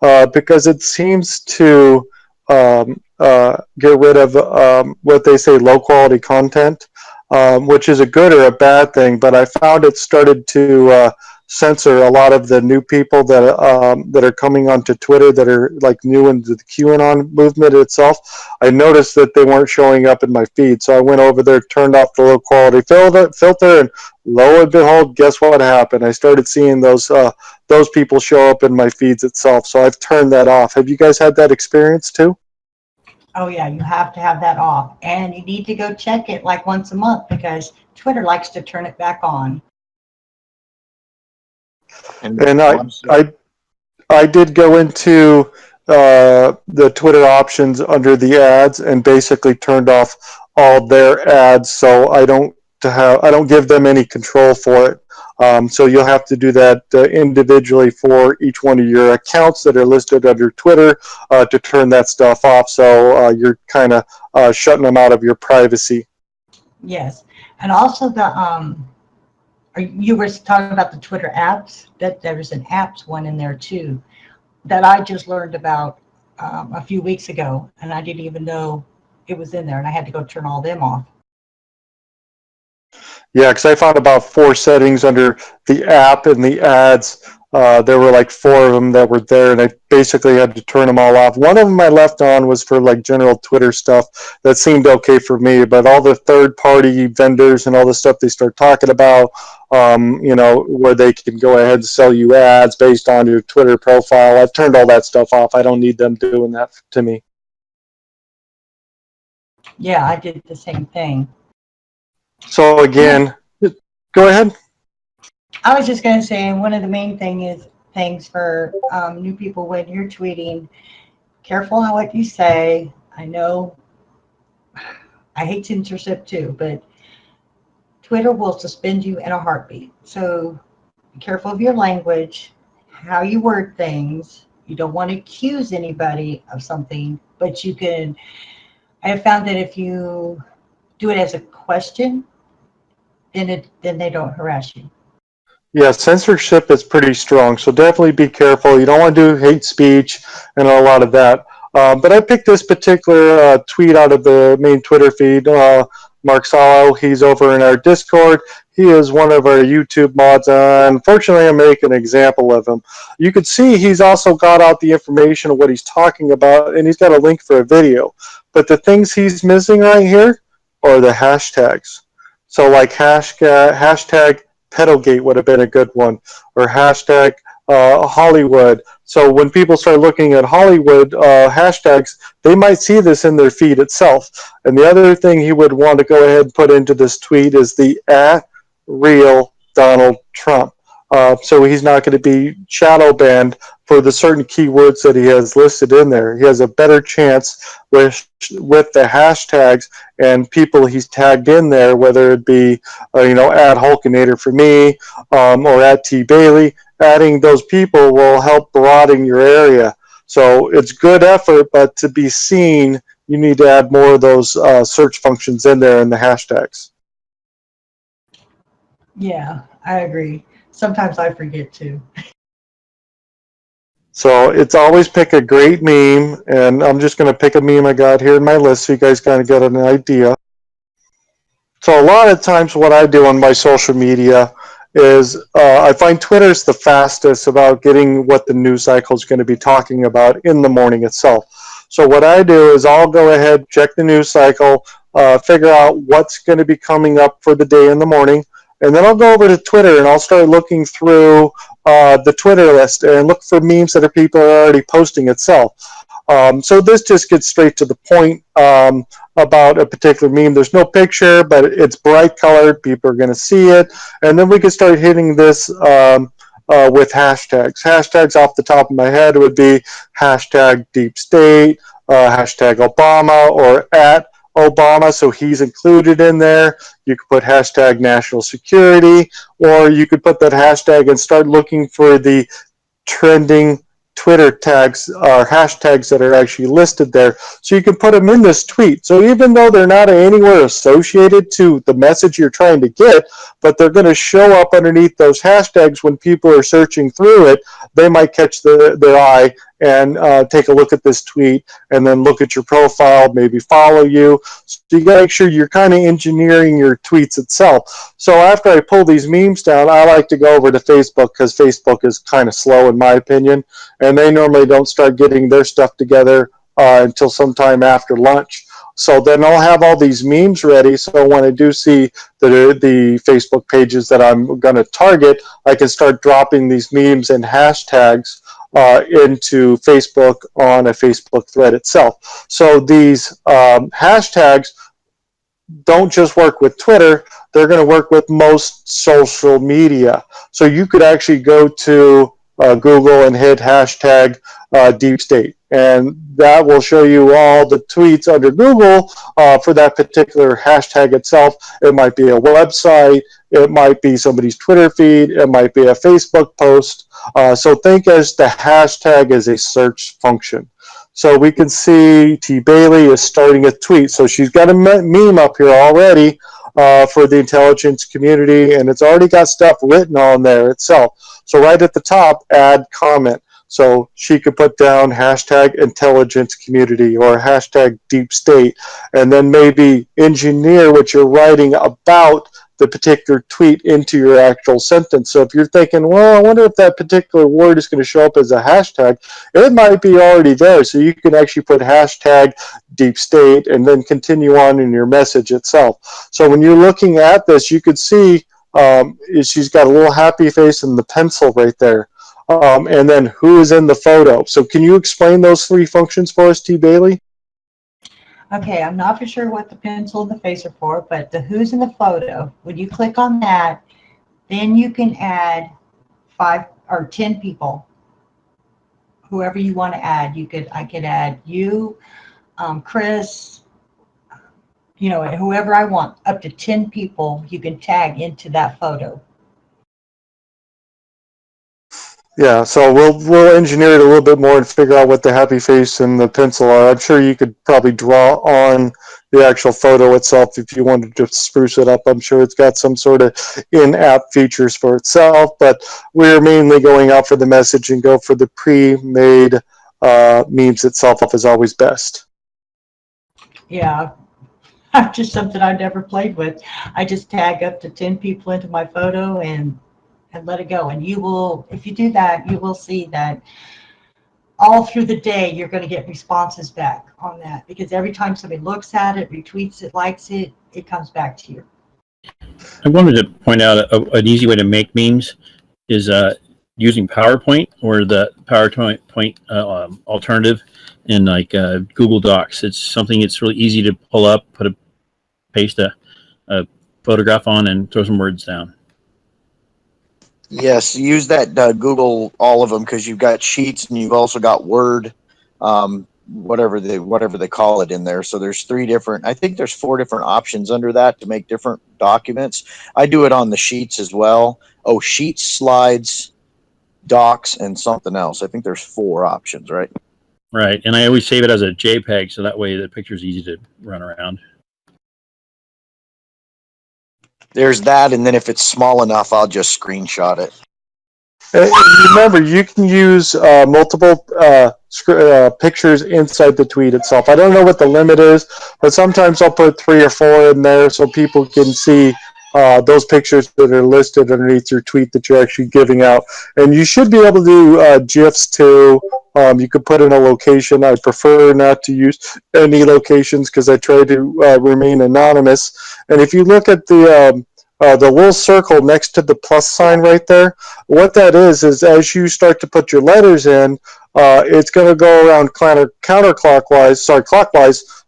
because it seems to get rid of what they say low quality content, which is a good or a bad thing. But I found it started to censor a lot of the new people that are coming onto Twitter that are like new into the QAnon movement itself. I noticed that they weren't showing up in my feed, so I went over there, turned off the low quality filter, and lo and behold, guess what happened? I started seeing those people show up in my feeds itself. So I've turned that off. Have you guys had that experience too? Oh yeah, you have to have that off, and you need to go check it like once a month because Twitter likes to turn it back on. And I did go into the Twitter options under the ads and basically turned off all their ads, so I don't give them any control for it. So you'll have to do that individually for each one of your accounts that are listed under Twitter to turn that stuff off. So you're kind of shutting them out of your privacy. Yes, and also you were talking about the Twitter apps. That there was an apps one in there too that I just learned about a few weeks ago, and I didn't even know it was in there, and I had to go turn all them off. Yeah, because I found about 4 settings under the app and the ads. There were like 4 of them that were there, and I basically had to turn them all off. One of them I left on was for like general Twitter stuff. That seemed okay for me, but all the third-party vendors and all the stuff they start talking about, where they can go ahead and sell you ads based on your Twitter profile, I've turned all that stuff off. I don't need them doing that to me. Yeah, I did the same thing. So again, go ahead. I was just going to say, one of the main things for new people when you're tweeting, careful on what you say. I know I hate censorship too, but Twitter will suspend you in a heartbeat. So be careful of your language, how you word things. You don't want to accuse anybody of something, but you can. I have found that if you do it as a question, then they don't harass you. Yeah, censorship is pretty strong, so definitely be careful. You don't want to do hate speech and a lot of that. But I picked this particular tweet out of the main Twitter feed. Mark Salo, he's over in our Discord. He is one of our YouTube mods. Unfortunately, I'm making an example of him. You can see he's also got out the information of what he's talking about, and he's got a link for a video. But the things he's missing right here are the hashtags. So like hashtag Pedogate would have been a good one, or hashtag Hollywood. So when people start looking at Hollywood hashtags, they might see this in their feed itself. And the other thing he would want to go ahead and put into this tweet is the @real Donald Trump. So he's not going to be shadow banned for the certain keywords that he has listed in there. He has a better chance with the hashtags and people he's tagged in there, whether it be @Hulkinator for me or @T-Bailey. Adding those people will help broaden your area. So it's good effort, but to be seen, you need to add more of those search functions in there in the hashtags. Yeah, I agree. Sometimes I forget too. So it's always pick a great meme, and I'm just going to pick a meme I got here in my list so you guys kind of get an idea. So a lot of times what I do on my social media is I find Twitter's the fastest about getting what the news cycle is going to be talking about in the morning itself. So what I do is I'll go ahead, check the news cycle, figure out what's going to be coming up for the day in the morning, and then I'll go over to Twitter and I'll start looking through the Twitter list and look for memes that people are already posting itself. So this just gets straight to the point about a particular meme. There's no picture, but it's bright colored. People are going to see it. And then we can start hitting this with hashtags. Hashtags off the top of my head would be hashtag deep state, hashtag Obama, or at Obama, so he's included in there. You could put hashtag national security, or you could put that hashtag and start looking for the trending Twitter tags or hashtags that are actually listed there. So you can put them in this tweet. So even though they're not anywhere associated to the message you're trying to get, but they're going to show up underneath those hashtags when people are searching through it, they might catch their eye and take a look at this tweet and then look at your profile, maybe follow you. So you got to make sure you're kind of engineering your tweets itself. So after I pull these memes down, I like to go over to Facebook because Facebook is kind of slow in my opinion, and they normally don't start getting their stuff together until sometime after lunch. So then I'll have all these memes ready, so when I do see the Facebook pages that I'm going to target, I can start dropping these memes and hashtags into Facebook on a Facebook thread itself. So these hashtags don't just work with Twitter, they're going to work with most social media. So you could actually go to Google and hit hashtag deep state, and that will show you all the tweets under Google for that particular hashtag itself. It might be a website, it might be somebody's Twitter feed, it might be a Facebook post. So think as the hashtag as a search function. So we can see T. Bailey is starting a tweet. So she's got a meme up here already for the intelligence community, and it's already got stuff written on there itself. So right at the top, add comment. So she could put down hashtag intelligence community or hashtag deep state, and then maybe engineer what you're writing about the particular tweet into your actual sentence. So if you're thinking, well, I wonder if that particular word is going to show up as a hashtag, it might be already there. So you can actually put hashtag deep state and then continue on in your message itself. So when you're looking at this, you could see she's got a little happy face and the pencil right there. And then who is in the photo. So can you explain those three functions for us, T. Bailey? Okay, I'm not for sure what the pencil and the face are for, but the who's in the photo, when you click on that, then you can add 5 or 10 people, whoever you want to add. I could add you, Chris, whoever I want. Up to 10 people you can tag into that photo. Yeah, so we'll engineer it a little bit more and figure out what the happy face and the pencil are. I'm sure you could probably draw on the actual photo itself if you wanted to spruce it up. I'm sure it's got some sort of in-app features for itself, but we're mainly going out for the message and go for the pre-made memes itself is always best. Yeah, just something I've never played with. I just tag up to 10 people into my photo and let it go. And you will, if you do that, you will see that all through the day, you're going to get responses back on that, because every time somebody looks at it, retweets it, likes it, it comes back to you. I wanted to point out an easy way to make memes is using PowerPoint or the PowerPoint alternative in like Google Docs. It's something that's really easy to pull up, paste a photograph on, and throw some words down. Yes, use that Google all of them, because you've got Sheets and you've also got Word, whatever they call it in there. So there's 4 different options under that to make different documents. I do it on the Sheets as well. Oh, Sheets, Slides, Docs, and something else. I think there's 4 options, right? Right, and I always save it as a JPEG, so that way the picture's easy to run around. There's that, and then if it's small enough, I'll just screenshot it. And remember, you can use multiple pictures inside the tweet itself. I don't know what the limit is, but sometimes I'll put 3 or 4 in there so people can see those pictures that are listed underneath your tweet that you're actually giving out. And you should be able to do GIFs too. You could put in a location. I prefer not to use any locations because I try to remain anonymous. And if you look at the little circle next to the plus sign right there, what that is as you start to put your letters in, it's going to go around clockwise,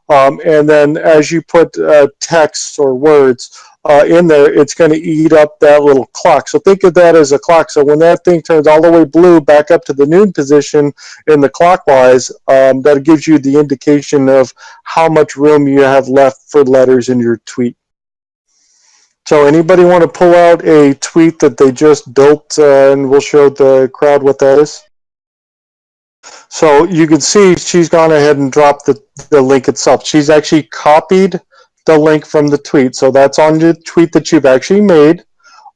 and then as you put text or words, in there, it's going to eat up that little clock. So think of that as a clock. So when that thing turns all the way blue back up to the noon position in the clockwise, that gives you the indication of how much room you have left for letters in your tweet. So anybody want to pull out a tweet that they just built, and we'll show the crowd what that is? So you can see she's gone ahead and dropped the link itself. She's actually copied the link from the tweet. So that's on the tweet that you've actually made.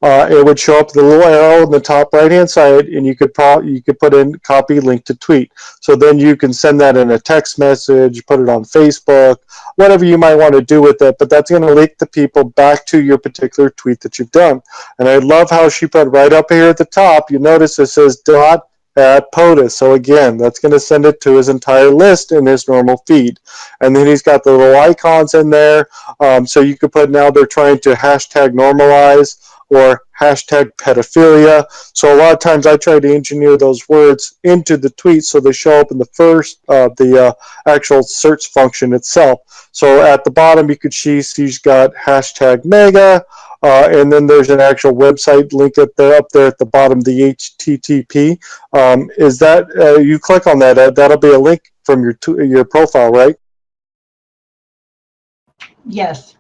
It would show up the little arrow in the top right hand side, and you could put in copy link to tweet. So then you can send that in a text message, put it on Facebook, whatever you might want to do with it, but that's going to link the people back to your particular tweet that you've done. And I love how she put right up here at the top, you notice it says dot at POTUS. So again, that's going to send it to his entire list in his normal feed. And then he's got the little icons in there. So you could put, now they're trying to hashtag normalize or hashtag pedophilia. So a lot of times I try to engineer those words into the tweet so they show up in the first the actual search function itself. So at the bottom you could see she's got hashtag mega, and then there's an actual website link up there at the bottom, the HTTP. Is that you click on that? That'll be a link from your profile, right? Yes.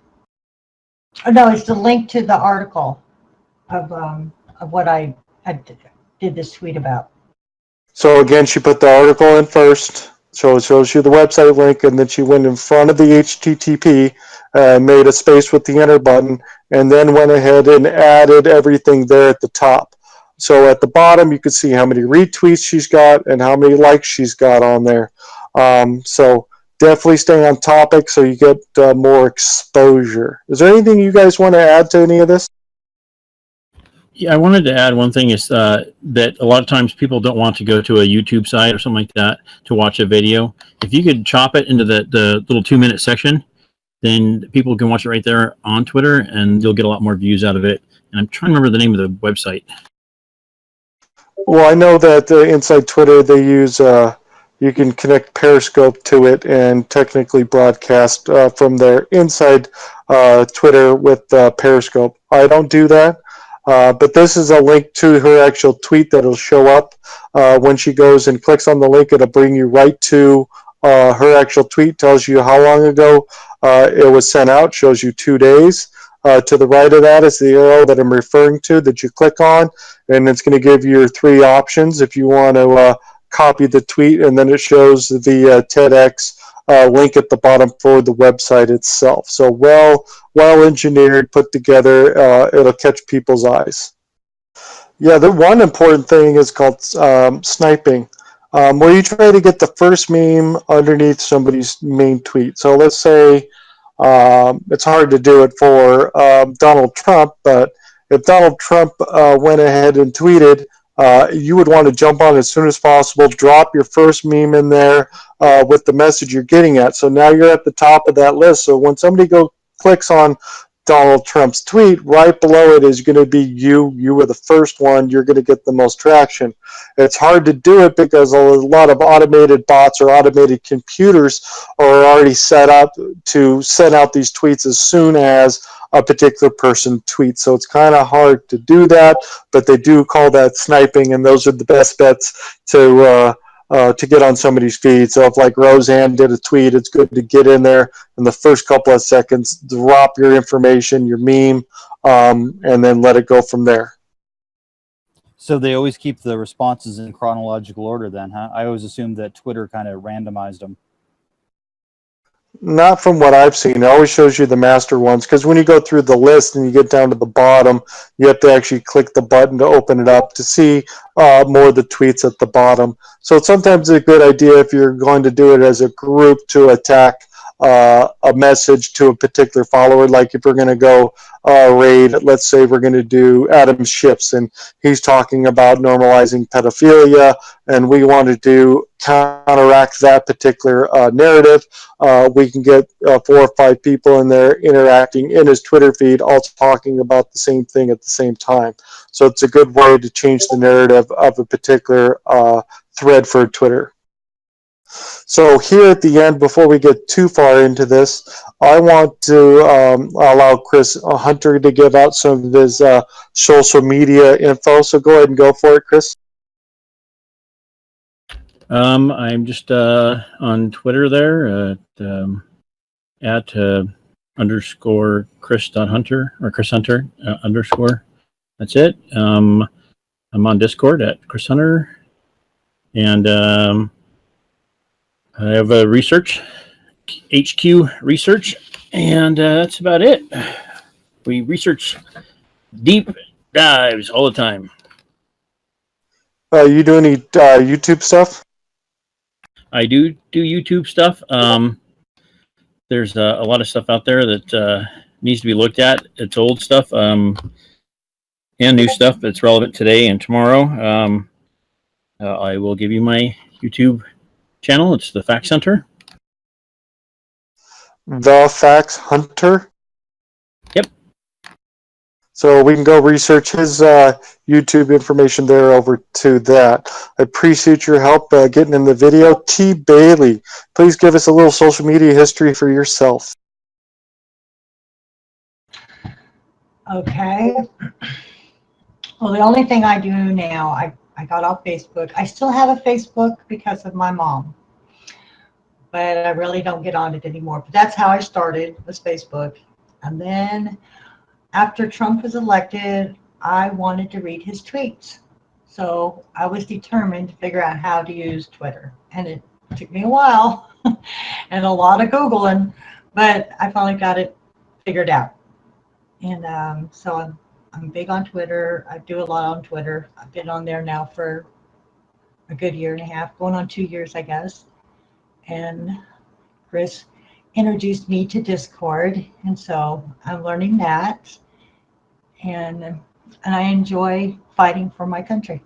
Oh, no, it's the link to the article of what I did this tweet about. So again, she put the article in first, so it shows you the website link, and then she went in front of the HTTP, made a space with the enter button, and then went ahead and added everything there at the top. So at the bottom, you can see how many retweets she's got and how many likes she's got on there. So definitely stay on topic so you get more exposure. Is there anything you guys want to add to any of this? Yeah, I wanted to add one thing is that a lot of times people don't want to go to a YouTube site or something like that to watch a video. If you could chop it into the little 2-minute section, then people can watch it right there on Twitter, and you'll get a lot more views out of it. And I'm trying to remember the name of the website. Well, I know that inside Twitter they use, you can connect Periscope to it and technically broadcast from their inside Twitter with Periscope. I don't do that. But this is a link to her actual tweet that'll show up when she goes and clicks on the link. It'll bring you right to her actual tweet, tells you how long ago it was sent out, shows you 2 days. To the right of that is the arrow that I'm referring to that you click on, and it's going to give you your 3 options if you want to copy the tweet, and then it shows the TEDx link at the bottom for the website itself. So well engineered, put together, it'll catch people's eyes. Yeah, the one important thing is called sniping, where you try to get the first meme underneath somebody's main tweet. So let's say it's hard to do it for Donald Trump, but if Donald Trump went ahead and tweeted, you would want to jump on as soon as possible, drop your first meme in there with the message you're getting at. So now you're at the top of that list. So when somebody clicks on Donald Trump's tweet, right below it is going to be you. You were the first one. You're going to get the most traction. It's hard to do it because a lot of automated bots or automated computers are already set up to send out these tweets as soon as a particular person tweets. So it's kind of hard to do that, but they do call that sniping, and those are the best bets to get on somebody's feed. So if like Roseanne did a tweet, it's good to get in there in the first couple of seconds, drop your information, your meme, and then let it go from there. So they always keep the responses in chronological order then, huh? I always assumed that Twitter kind of randomized them. Not from what I've seen. It always shows you the master ones, because when you go through the list and you get down to the bottom, you have to actually click the button to open it up to see more of the tweets at the bottom. So it's sometimes a good idea if you're going to do it as a group to attack a message to a particular follower. Like if we're going to go raid, let's say we're going to do Adam Schiff's, and he's talking about normalizing pedophilia, and we want to counteract that particular narrative. We can get 4 or 5 people in there interacting in his Twitter feed, all talking about the same thing at the same time. So it's a good way to change the narrative of a particular thread for Twitter. So here at the end, before we get too far into this, I want to allow Chris Hunter to give out some of his social media info. So go ahead and go for it, Chris. I'm just on Twitter there at underscore Chris.Hunter or Chris Hunter underscore. That's it. I'm on Discord at Chris Hunter, and I have a research HQ research, and that's about it. We research deep dives all the time. You do any YouTube stuff? I do YouTube stuff. There's a lot of stuff out there that needs to be looked at. It's old stuff and new stuff that's relevant today and tomorrow. I will give you my YouTube channel. It's the Facts Hunter. The Facts Hunter? Yep. So we can go research his YouTube information there over to that. I appreciate your help getting in the video. T. Bailey, please give us a little social media history for yourself. Okay. Well, the only thing I do now, I got off Facebook. I still have a Facebook because of my mom, but I really don't get on it anymore. But that's how I started, was Facebook. And then after Trump was elected, I wanted to read his tweets. So I was determined to figure out how to use Twitter. And it took me a while and a lot of Googling, but I finally got it figured out. And so I'm big on Twitter. I do a lot on Twitter. I've been on there now for a good year and a half, going on 2 years, I guess. And Chris introduced me to Discord, and so I'm learning that. And I enjoy fighting for my country.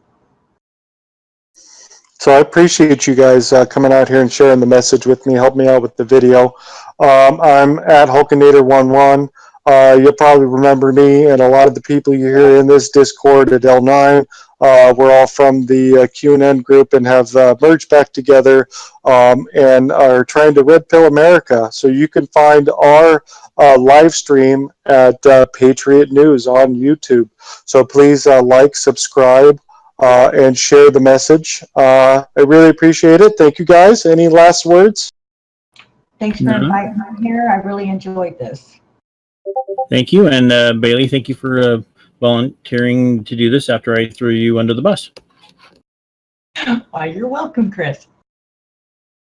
So I appreciate you guys coming out here and sharing the message with me, help me out with the video. I'm at Hulkinator11. You'll probably remember me and a lot of the people you hear in this Discord at L9. We're all from the QNN group and have merged back together and are trying to red pill America. So you can find our live stream at Patriot News on YouTube. So please like, subscribe, and share the message. I really appreciate it. Thank you guys. Any last words? Thanks for inviting me here. I really enjoyed this. Thank you. And Bailey, thank you for volunteering to do this after I threw you under the bus. Why, you're welcome, Chris.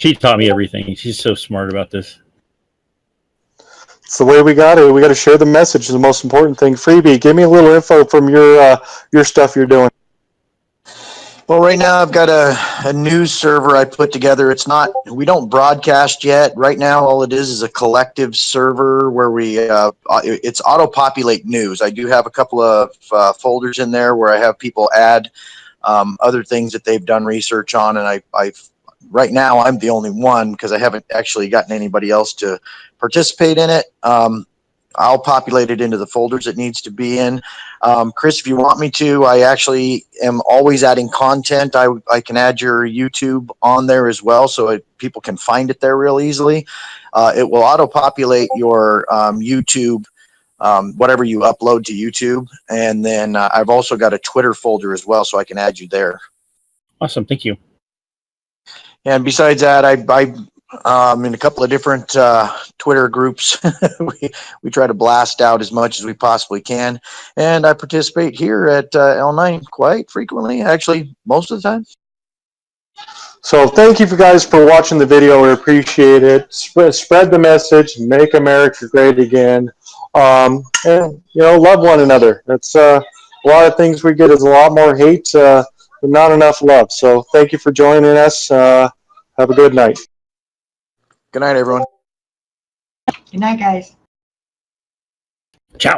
She taught me everything. She's so smart about this. It's the way we got it. We got to share the message. Is the most important thing. Freebie, give me a little info from your stuff you're doing. Well, right now I've got a news server I put together. We don't broadcast yet. Right now, all it is a collective server where it's auto-populate news. I do have a couple of folders in there where I have people add other things that they've done research on, and right now I'm the only one because I haven't actually gotten anybody else to participate in it. I'll populate it into the folders it needs to be in. Chris, if you want me to, I actually am always adding content. I can add your YouTube on there as well so people can find it there real easily. It will auto-populate your YouTube, whatever you upload to YouTube. And then I've also got a Twitter folder as well so I can add you there. Awesome. Thank you. And besides that, in a couple of different Twitter groups, we try to blast out as much as we possibly can. And I participate here at L9 quite frequently, actually, most of the time. So thank you guys for watching the video. We appreciate it. Spread the message. Make America great again. And, love one another. That's a lot of things we get is a lot more hate, but not enough love. So thank you for joining us. Have a good night. Good night, everyone. Good night, guys. Ciao.